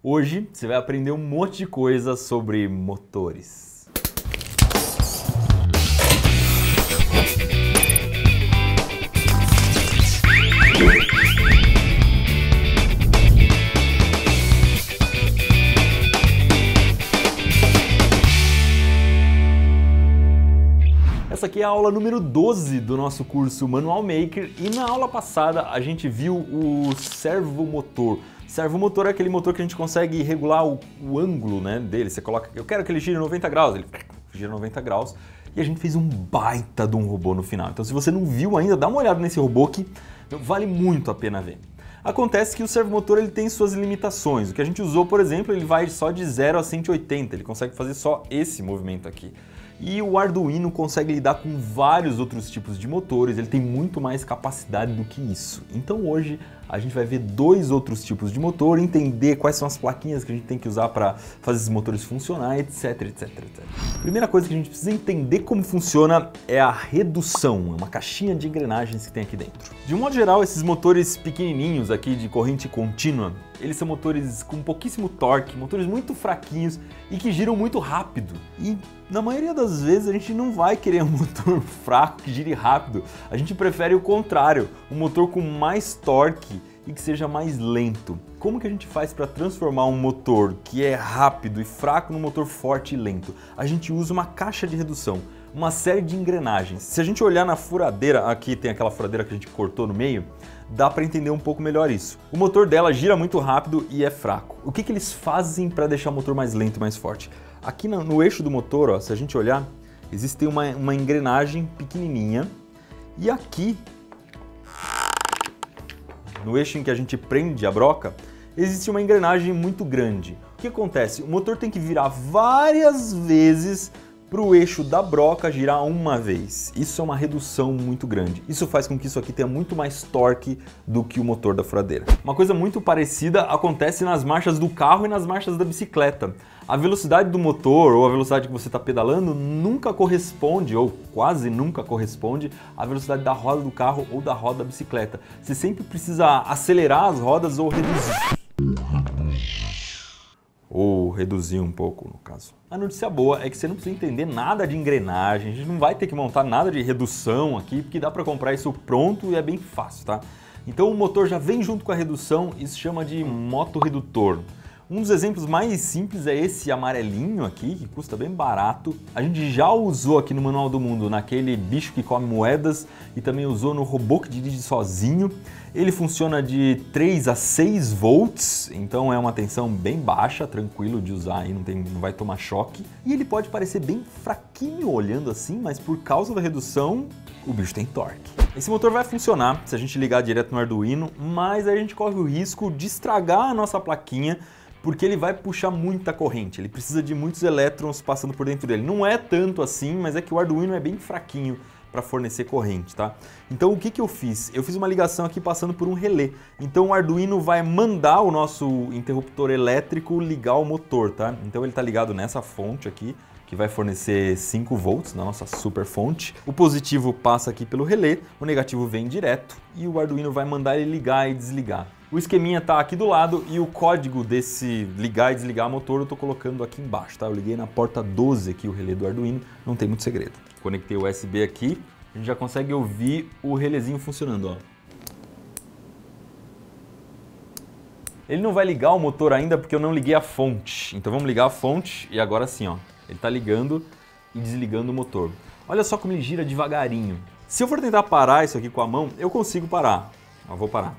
Hoje você vai aprender um monte de coisa sobre motores. Essa aqui é a aula número 12 do nosso curso Manual Maker e na aula passada a gente viu o servomotor. Servomotor é aquele motor que a gente consegue regular o ângulo, né, dele. Você coloca, eu quero que ele gire 90 graus, ele gira 90 graus e a gente fez um baita de um robô no final. Então se você não viu ainda, dá uma olhada nesse robô que vale muito a pena ver. Acontece que o servomotor ele tem suas limitações. O que a gente usou, por exemplo, ele vai só de 0 a 180, ele consegue fazer só esse movimento aqui. E o Arduino consegue lidar com vários outros tipos de motores, ele tem muito mais capacidade do que isso. Então hoje a gente vai ver dois outros tipos de motor, entender quais são as plaquinhas que a gente tem que usar para fazer esses motores funcionar, etc, etc, etc. Primeira coisa que a gente precisa entender como funciona é a redução, uma caixinha de engrenagens que tem aqui dentro. De um modo geral, esses motores pequenininhos aqui de corrente contínua, eles são motores com pouquíssimo torque, motores muito fraquinhos e que giram muito rápido. E na maioria das vezes a gente não vai querer um motor fraco que gire rápido, a gente prefere o contrário, um motor com mais torque e que seja mais lento. Como que a gente faz para transformar um motor que é rápido e fraco num motor forte e lento? A gente usa uma caixa de redução, uma série de engrenagens. Se a gente olhar na furadeira, aqui tem aquela furadeira que a gente cortou no meio, dá para entender um pouco melhor isso. O motor dela gira muito rápido e é fraco. O que eles fazem para deixar o motor mais lento e mais forte? Aqui no eixo do motor, ó, se a gente olhar, existe uma engrenagem pequenininha e aqui, no eixo em que a gente prende a broca, existe uma engrenagem muito grande. O que acontece? O motor tem que virar várias vezes para o eixo da broca girar uma vez. Isso é uma redução muito grande. Isso faz com que isso aqui tenha muito mais torque do que o motor da furadeira. Uma coisa muito parecida acontece nas marchas do carro e nas marchas da bicicleta. A velocidade do motor ou a velocidade que você está pedalando nunca corresponde, ou quase nunca corresponde, à velocidade da roda do carro ou da roda da bicicleta. Você sempre precisa acelerar as rodas ou reduzir. Ou reduzir um pouco, no caso. A notícia boa é que você não precisa entender nada de engrenagem, a gente não vai ter que montar nada de redução aqui, porque dá para comprar isso pronto e é bem fácil, tá? Então o motor já vem junto com a redução e se chama de motorredutor. Um dos exemplos mais simples é esse amarelinho aqui, que custa bem barato. A gente já usou aqui no Manual do Mundo, naquele bicho que come moedas e também usou no robô que dirige sozinho. Ele funciona de 3 a 6 volts, então é uma tensão bem baixa, tranquilo de usar aí, não vai tomar choque. E ele pode parecer bem fraquinho olhando assim, mas por causa da redução, o bicho tem torque. Esse motor vai funcionar se a gente ligar direto no Arduino, mas aí a gente corre o risco de estragar a nossa plaquinha, porque ele vai puxar muita corrente, ele precisa de muitos elétrons passando por dentro dele. Não é tanto assim, mas é que o Arduino é bem fraquinho para fornecer corrente, tá? Então o que eu fiz? Eu fiz uma ligação aqui passando por um relé. Então o Arduino vai mandar o nosso interruptor elétrico ligar o motor, tá? Então ele está ligado nessa fonte aqui, que vai fornecer 5 volts na nossa super fonte. O positivo passa aqui pelo relé, o negativo vem direto e o Arduino vai mandar ele ligar e desligar. O esqueminha tá aqui do lado e o código desse ligar e desligar motor eu tô colocando aqui embaixo, tá? Eu liguei na porta 12 aqui o relé do Arduino, não tem muito segredo. Conectei o USB aqui, a gente já consegue ouvir o relézinho funcionando, ó. Ele não vai ligar o motor ainda porque eu não liguei a fonte. Então vamos ligar a fonte e agora sim, ó. Ele tá ligando e desligando o motor. Olha só como ele gira devagarinho. Se eu for tentar parar isso aqui com a mão, eu consigo parar. Eu vou parar.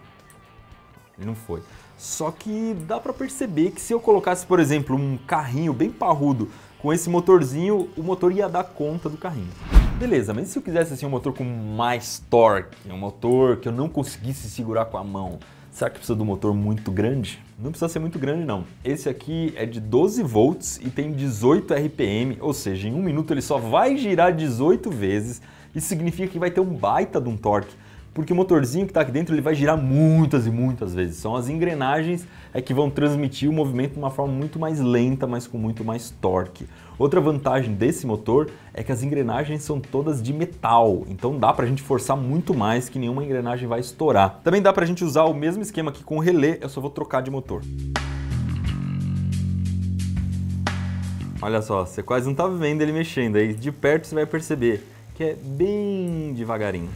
Ele não foi. Só que dá para perceber que se eu colocasse, por exemplo, um carrinho bem parrudo com esse motorzinho, o motor ia dar conta do carrinho. Beleza, mas e se eu quisesse assim um motor com mais torque, um motor que eu não conseguisse segurar com a mão? Será que precisa de um motor muito grande? Não precisa ser muito grande não. Esse aqui é de 12 volts e tem 18 RPM, ou seja, em 1 minuto ele só vai girar 18 vezes. Isso significa que vai ter um baita de um torque. Porque o motorzinho que está aqui dentro ele vai girar muitas e muitas vezes. São as engrenagens que vão transmitir o movimento de uma forma muito mais lenta, mas com muito mais torque. Outra vantagem desse motor é que as engrenagens são todas de metal, então dá pra gente forçar muito mais que nenhuma engrenagem vai estourar. Também dá pra gente usar o mesmo esquema aqui com o relé, eu só vou trocar de motor. Olha só, você quase não tá vendo ele mexendo, aí de perto você vai perceber que é bem devagarinho.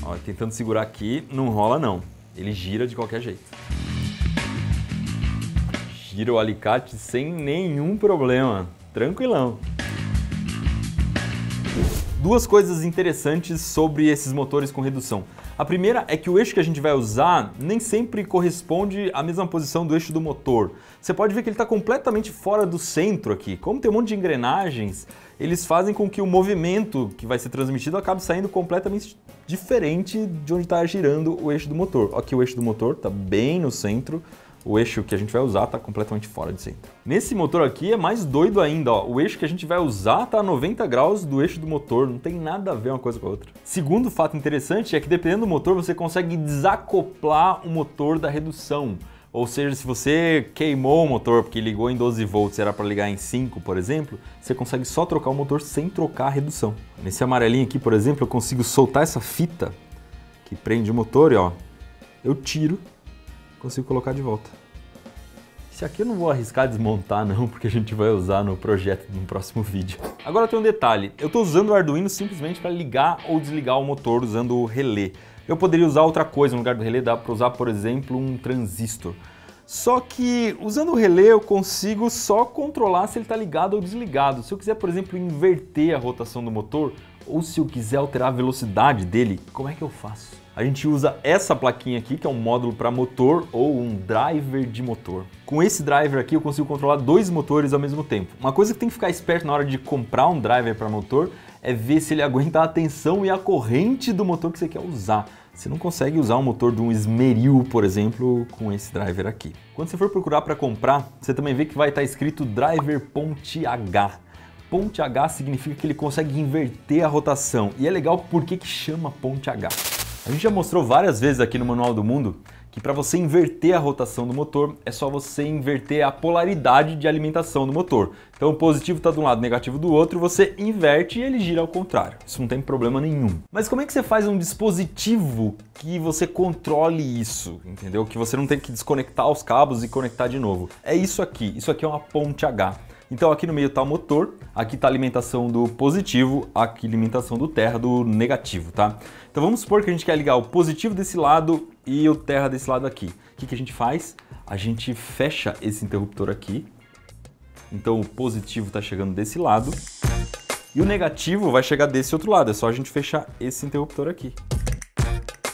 Ó, tentando segurar aqui, não rola não, ele gira de qualquer jeito. Gira o alicate sem nenhum problema, tranquilão. Duas coisas interessantes sobre esses motores com redução. A primeira é que o eixo que a gente vai usar nem sempre corresponde à mesma posição do eixo do motor. Você pode ver que ele está completamente fora do centro aqui. Como tem um monte de engrenagens, eles fazem com que o movimento que vai ser transmitido acabe saindo completamente diferente de onde está girando o eixo do motor. Aqui o eixo do motor está bem no centro. O eixo que a gente vai usar está completamente fora de centro. Nesse motor aqui é mais doido ainda, ó. O eixo que a gente vai usar está a 90 graus do eixo do motor, não tem nada a ver uma coisa com a outra. Segundo fato interessante é que dependendo do motor você consegue desacoplar o motor da redução. Ou seja, se você queimou o motor porque ligou em 12 volts e era para ligar em 5, por exemplo, você consegue só trocar o motor sem trocar a redução. Nesse amarelinho aqui, por exemplo, eu consigo soltar essa fita que prende o motor e ó, eu tiro, consigo colocar de volta. Esse aqui eu não vou arriscar desmontar não, porque a gente vai usar no projeto no próximo vídeo. Agora tem um detalhe, eu estou usando o Arduino simplesmente para ligar ou desligar o motor usando o relé. Eu poderia usar outra coisa no lugar do relé, dá para usar, por exemplo, um transistor. Só que usando o relé eu consigo só controlar se ele está ligado ou desligado. Se eu quiser, por exemplo, inverter a rotação do motor, ou se eu quiser alterar a velocidade dele, como é que eu faço? A gente usa essa plaquinha aqui, que é um módulo para motor ou um driver de motor. Com esse driver aqui eu consigo controlar dois motores ao mesmo tempo. Uma coisa que tem que ficar esperto na hora de comprar um driver para motor é ver se ele aguenta a tensão e a corrente do motor que você quer usar. Você não consegue usar um motor de um esmeril, por exemplo, com esse driver aqui. Quando você for procurar para comprar, você também vê que vai estar escrito driver ponte H. Ponte H significa que ele consegue inverter a rotação. E é legal porque que chama ponte H. A gente já mostrou várias vezes aqui no Manual do Mundo que para você inverter a rotação do motor é só você inverter a polaridade de alimentação do motor. Então o positivo está de um lado, o negativo do outro, você inverte e ele gira ao contrário. Isso não tem problema nenhum. Mas como é que você faz um dispositivo que você controle isso, entendeu? Que você não tem que desconectar os cabos e conectar de novo. É isso aqui é uma ponte H. Então aqui no meio está o motor, aqui está a alimentação do positivo, aqui a alimentação do terra do negativo, tá? Então vamos supor que a gente quer ligar o positivo desse lado e o terra desse lado aqui. O que a gente faz? A gente fecha esse interruptor aqui, então o positivo está chegando desse lado e o negativo vai chegar desse outro lado, é só a gente fechar esse interruptor aqui.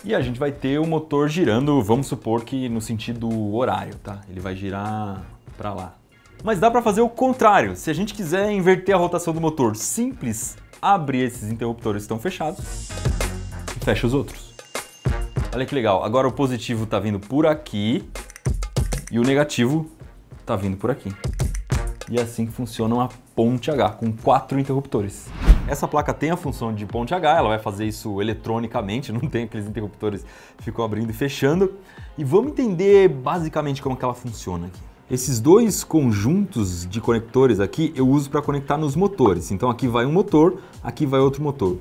E a gente vai ter o motor girando, vamos supor que no sentido horário, tá? Ele vai girar para lá. Mas dá para fazer o contrário. Se a gente quiser inverter a rotação do motor, simples, abre esses interruptores que estão fechados e fecha os outros. Olha que legal. Agora o positivo está vindo por aqui e o negativo está vindo por aqui. E é assim que funciona uma ponte H, com 4 interruptores. Essa placa tem a função de ponte H, ela vai fazer isso eletronicamente, não tem aqueles interruptores que ficam abrindo e fechando. E vamos entender basicamente como que ela funciona aqui. Esses dois conjuntos de conectores aqui eu uso para conectar nos motores. Então aqui vai um motor, aqui vai outro motor.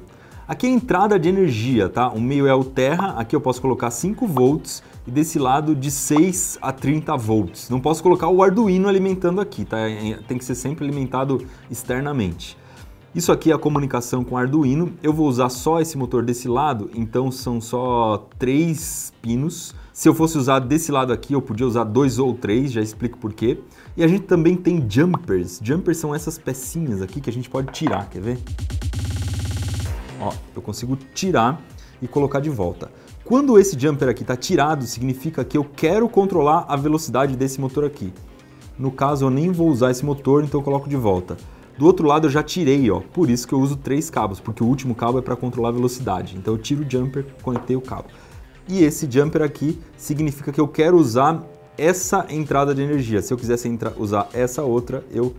Aqui é a entrada de energia, tá? O meio é o terra, aqui eu posso colocar 5 volts e desse lado de 6 a 30 volts. Não posso colocar o Arduino alimentando aqui, tá? Tem que ser sempre alimentado externamente. Isso aqui é a comunicação com o Arduino. Eu vou usar só esse motor desse lado, então são só 3 pinos. Se eu fosse usar desse lado aqui, eu podia usar 2 ou 3, já explico por quê. E a gente também tem jumpers. Jumpers são essas pecinhas aqui que a gente pode tirar, quer ver? Ó, eu consigo tirar e colocar de volta. Quando esse jumper aqui está tirado, significa que eu quero controlar a velocidade desse motor aqui. No caso, eu nem vou usar esse motor, então eu coloco de volta. Do outro lado eu já tirei, ó, por isso que eu uso 3 cabos, porque o último cabo é para controlar a velocidade. Então eu tiro o jumper, conectei o cabo. E esse jumper aqui significa que eu quero usar essa entrada de energia. Se eu quisesse usar essa outra, eu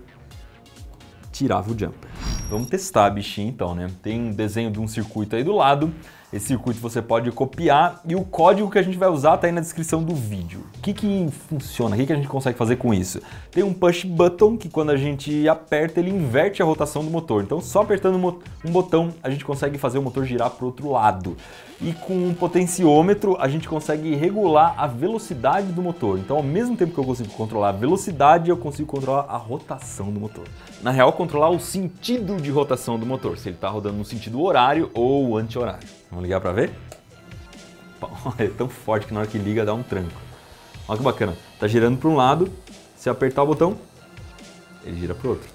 tirava o jumper. Vamos testar a bichinha então, né? Tem um desenho de um circuito aí do lado Esse circuito você pode copiar e o código que a gente vai usar está aí na descrição do vídeo. O que funciona? O que a gente consegue fazer com isso? Tem um push button que quando a gente aperta ele inverte a rotação do motor. Então só apertando um botão a gente consegue fazer o motor girar para o outro lado. E com um potenciômetro a gente consegue regular a velocidade do motor. Então ao mesmo tempo que eu consigo controlar a velocidade, eu consigo controlar a rotação do motor. Na real, controlar o sentido de rotação do motor, se ele está rodando no sentido horário ou anti-horário. Vamos ligar para ver? É tão forte que na hora que liga dá um tranco. Olha que bacana, tá girando para um lado, se apertar o botão, ele gira para o outro.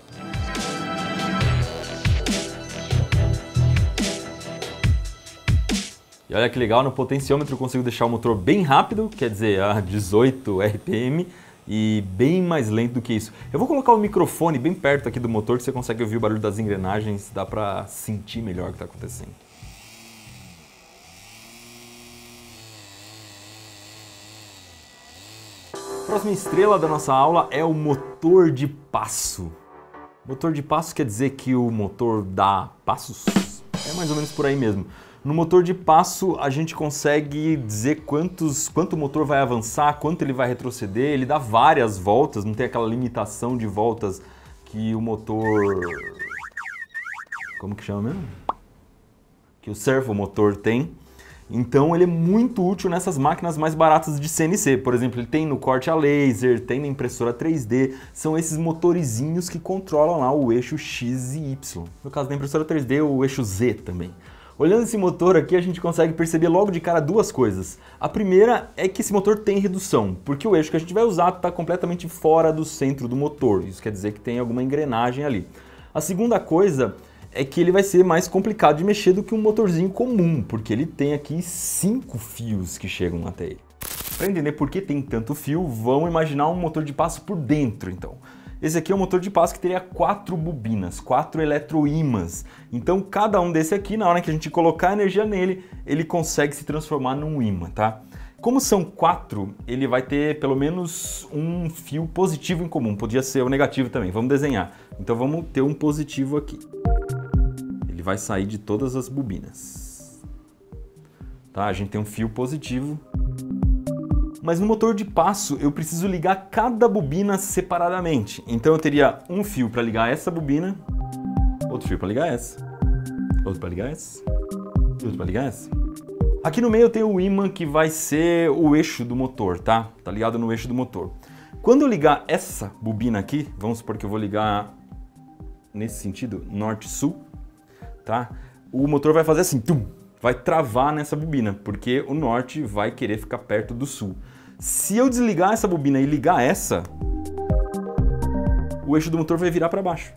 E olha que legal, no potenciômetro eu consigo deixar o motor bem rápido, quer dizer, a 18 RPM, e bem mais lento do que isso. Eu vou colocar o microfone bem perto aqui do motor, que você consegue ouvir o barulho das engrenagens, dá para sentir melhor o que está acontecendo. A próxima estrela da nossa aula é o motor de passo. Motor de passo quer dizer que o motor dá passos? É mais ou menos por aí mesmo. No motor de passo a gente consegue dizer quanto o motor vai avançar, quanto ele vai retroceder, ele dá várias voltas, não tem aquela limitação de voltas que o motor... Como que chama mesmo? Que o servomotor tem. Então ele é muito útil nessas máquinas mais baratas de CNC. Por exemplo, ele tem no corte a laser, tem na impressora 3D. São esses motorizinhos que controlam lá o eixo X e Y. No caso da impressora 3D, o eixo Z também. Olhando esse motor aqui, a gente consegue perceber logo de cara duas coisas. A primeira é que esse motor tem redução, porque o eixo que a gente vai usar está completamente fora do centro do motor. Isso quer dizer que tem alguma engrenagem ali. A segunda coisa é que ele vai ser mais complicado de mexer do que um motorzinho comum, porque ele tem aqui 5 fios que chegam até ele. Para entender por que tem tanto fio, vamos imaginar um motor de passo por dentro, então. Esse aqui é um motor de passo que teria 4 bobinas, 4 eletroímãs. Então cada um desse aqui, na hora que a gente colocar energia nele, ele consegue se transformar num ímã, tá? Como são 4, ele vai ter pelo menos um fio positivo em comum, podia ser o negativo também, vamos desenhar. Então vamos ter um positivo aqui. Ele vai sair de todas as bobinas. Tá? A gente tem um fio positivo. Mas no motor de passo eu preciso ligar cada bobina separadamente. Então eu teria um fio para ligar essa bobina, outro fio para ligar essa, outro para ligar essa, outro para ligar essa. Aqui no meio eu tenho o ímã que vai ser o eixo do motor, tá? Tá ligado no eixo do motor. Quando eu ligar essa bobina aqui, vamos supor que eu vou ligar nesse sentido, norte-sul, tá? O motor vai fazer assim, tum, vai travar nessa bobina, porque o norte vai querer ficar perto do sul. Se eu desligar essa bobina e ligar essa, o eixo do motor vai virar para baixo.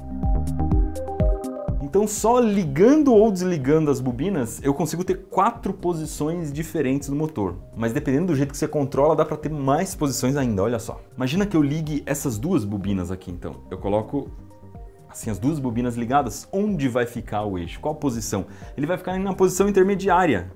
Então só ligando ou desligando as bobinas, eu consigo ter 4 posições diferentes do motor. Mas dependendo do jeito que você controla, dá para ter mais posições ainda, olha só. Imagina que eu ligue essas duas bobinas aqui, então. Eu coloco assim as duas bobinas ligadas, onde vai ficar o eixo? Qual posição? Ele vai ficar na posição intermediária.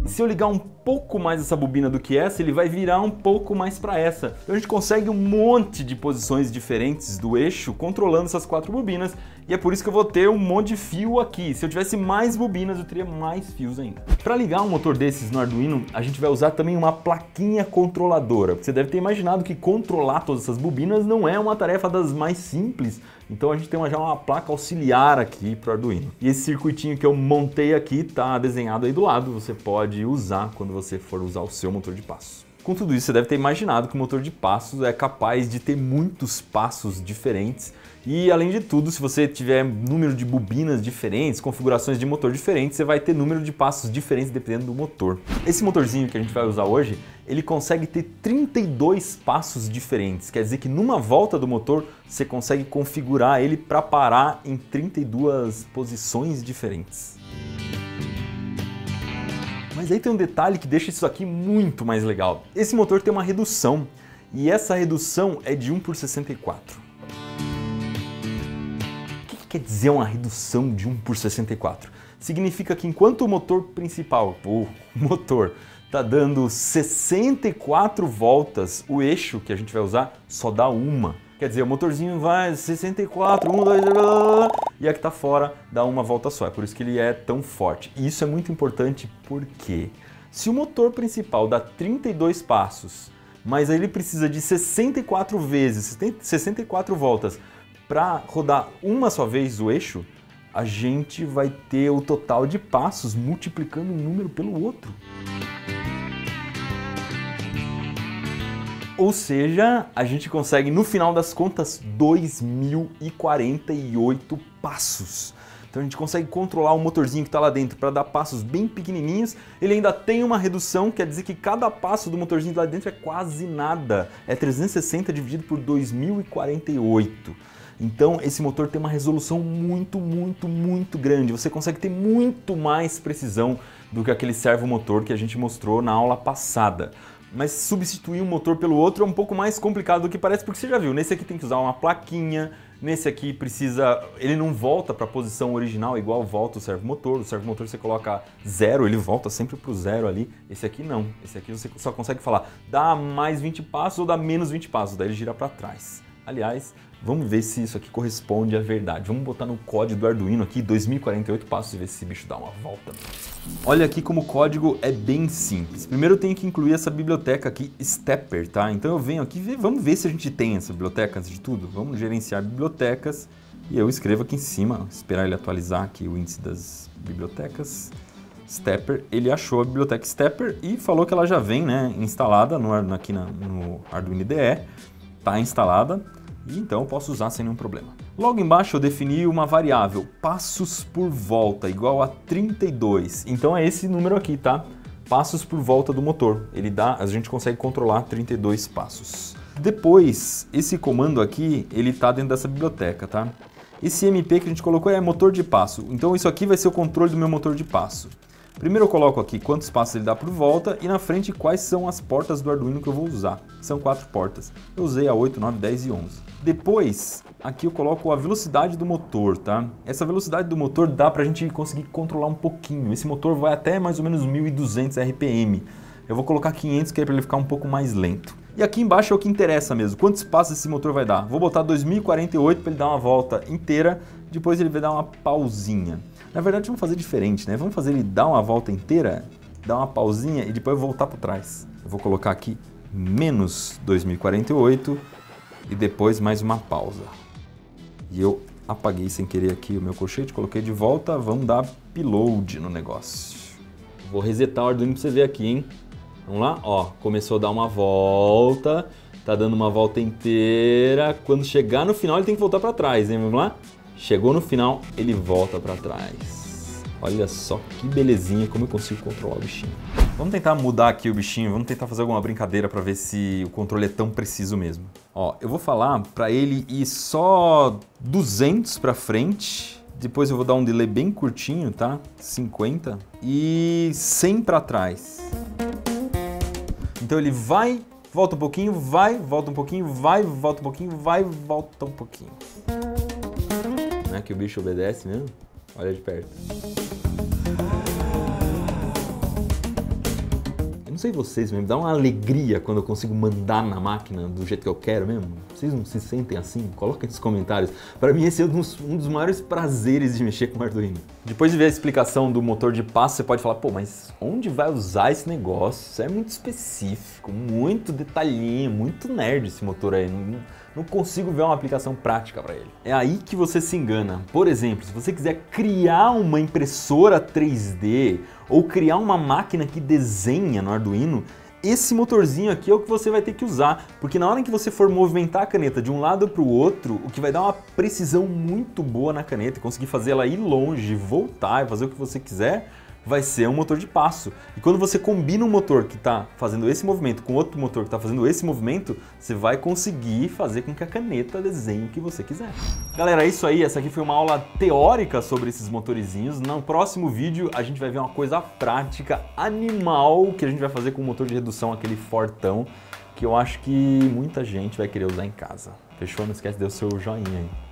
E se eu ligar um pouco mais essa bobina do que essa, ele vai virar um pouco mais para essa. Então a gente consegue um monte de posições diferentes do eixo controlando essas 4 bobinas, e é por isso que eu vou ter um monte de fio aqui. Se eu tivesse mais bobinas, eu teria mais fios ainda. Para ligar um motor desses no Arduino, a gente vai usar também uma plaquinha controladora. Você deve ter imaginado que controlar todas essas bobinas não é uma tarefa das mais simples, então a gente tem já uma placa auxiliar aqui para o Arduino. E esse circuitinho que eu montei aqui está desenhado aí do lado, você pode usar quando você for usar o seu motor de passo. Com tudo isso, você deve ter imaginado que o motor de passos é capaz de ter muitos passos diferentes e, além de tudo, se você tiver número de bobinas diferentes, configurações de motor diferentes, você vai ter número de passos diferentes dependendo do motor. Esse motorzinho que a gente vai usar hoje, ele consegue ter 32 passos diferentes, quer dizer que numa volta do motor você consegue configurar ele para parar em 32 posições diferentes. Mas aí tem um detalhe que deixa isso aqui muito mais legal. Esse motor tem uma redução, e essa redução é de 1/64. O que quer dizer uma redução de 1/64? Significa que enquanto o motor principal, o motor, está dando 64 voltas, o eixo que a gente vai usar só dá uma. Quer dizer, o motorzinho vai 64, 1, 2, e aqui tá fora dá uma volta só. É por isso que ele é tão forte. E isso é muito importante porque se o motor principal dá 32 passos, mas aí ele precisa de 64 vezes, 64 voltas para rodar uma só vez o eixo, a gente vai ter o total de passos multiplicando um número pelo outro. Ou seja, a gente consegue, no final das contas, 2048 passos. Então a gente consegue controlar o motorzinho que está lá dentro para dar passos bem pequenininhos. Ele ainda tem uma redução, quer dizer que cada passo do motorzinho lá dentro é quase nada. É 360 dividido por 2048. Então esse motor tem uma resolução muito grande. Você consegue ter muito mais precisão do que aquele servomotor que a gente mostrou na aula passada. Mas substituir um motor pelo outro é um pouco mais complicado do que parece, porque você já viu, nesse aqui tem que usar uma plaquinha, nesse aqui precisa, ele não volta para a posição original igual volta o servomotor você coloca 0, ele volta sempre para o 0 ali, esse aqui não, esse aqui você só consegue falar, dá mais 20 passos ou dá menos 20 passos, daí ele gira para trás. Aliás, vamos ver se isso aqui corresponde à verdade. Vamos botar no código do Arduino aqui, 2048 passos, e ver se esse bicho dá uma volta. Olha aqui como o código é bem simples. Primeiro eu tenho que incluir essa biblioteca aqui, Stepper, tá? Então eu venho aqui, vamos ver se a gente tem essa biblioteca antes de tudo. Vamos gerenciar bibliotecas e eu escrevo aqui em cima, esperar ele atualizar aqui o índice das bibliotecas. Stepper, ele achou a biblioteca Stepper e falou que ela já vem, né, instalada aqui no Arduino IDE. Está instalada e então eu posso usar sem nenhum problema. Logo embaixo eu defini uma variável, passos por volta, igual a 32. Então é esse número aqui, tá? Passos por volta do motor. A gente consegue controlar 32 passos. Depois, esse comando aqui, ele está dentro dessa biblioteca, tá? Esse MP que a gente colocou é motor de passo. Então isso aqui vai ser o controle do meu motor de passo. Primeiro eu coloco aqui quantos passos ele dá por volta e na frente quais são as portas do Arduino que eu vou usar. São 4 portas. Eu usei a 8, 9, 10 e 11. Depois, aqui eu coloco a velocidade do motor, tá? Essa velocidade do motor dá pra gente conseguir controlar um pouquinho. Esse motor vai até mais ou menos 1.200 RPM. Eu vou colocar 500 que é para ele ficar um pouco mais lento. E aqui embaixo é o que interessa mesmo, quantos passos esse motor vai dar. Vou botar 2048 para ele dar uma volta inteira, depois ele vai dar uma pausinha. Na verdade vamos fazer diferente, né? Vamos fazer ele dar uma volta inteira, dar uma pausinha e depois voltar para trás. Eu vou colocar aqui menos 2048 e depois mais uma pausa. E eu apaguei sem querer aqui o meu colchete, coloquei de volta, vamos dar upload no negócio. Vou resetar o Arduino para você ver aqui, hein? Vamos lá? Ó, começou a dar uma volta, tá dando uma volta inteira. Quando chegar no final ele tem que voltar para trás, hein? Vamos lá? Chegou no final, ele volta para trás. Olha só que belezinha como eu consigo controlar o bichinho. Vamos tentar mudar aqui o bichinho, vamos tentar fazer alguma brincadeira para ver se o controle é tão preciso mesmo. Ó, eu vou falar para ele ir só 200 para frente, depois eu vou dar um delay bem curtinho, tá? 50 e 100 para trás. Então ele vai, volta um pouquinho, vai, volta um pouquinho, vai, volta um pouquinho, vai, volta um pouquinho. Não é que o bicho obedece mesmo? Olha de perto. Eu não sei vocês mesmo, dá uma alegria quando eu consigo mandar na máquina do jeito que eu quero mesmo. Vocês não se sentem assim? Coloca aí nos comentários. Para mim esse é um dos maiores prazeres de mexer com o Arduino. Depois de ver a explicação do motor de passo, você pode falar, pô, mas onde vai usar esse negócio? Isso é muito específico, muito detalhinho, muito nerd esse motor aí. Não consigo ver uma aplicação prática para ele. É aí que você se engana. Por exemplo, se você quiser criar uma impressora 3D ou criar uma máquina que desenha no Arduino, esse motorzinho aqui é o que você vai ter que usar, porque na hora em que você for movimentar a caneta de um lado para o outro, o que vai dar uma precisão muito boa na caneta e conseguir fazer ela ir longe, voltar e fazer o que você quiser, vai ser um motor de passo. E quando você combina um motor que está fazendo esse movimento com outro motor que está fazendo esse movimento, você vai conseguir fazer com que a caneta desenhe o que você quiser. Galera, é isso aí. Essa aqui foi uma aula teórica sobre esses motorizinhos. No próximo vídeo a gente vai ver uma coisa prática, animal, que a gente vai fazer com o motor de redução, aquele fortão, que eu acho que muita gente vai querer usar em casa. Fechou? Não esquece de dar o seu joinha aí.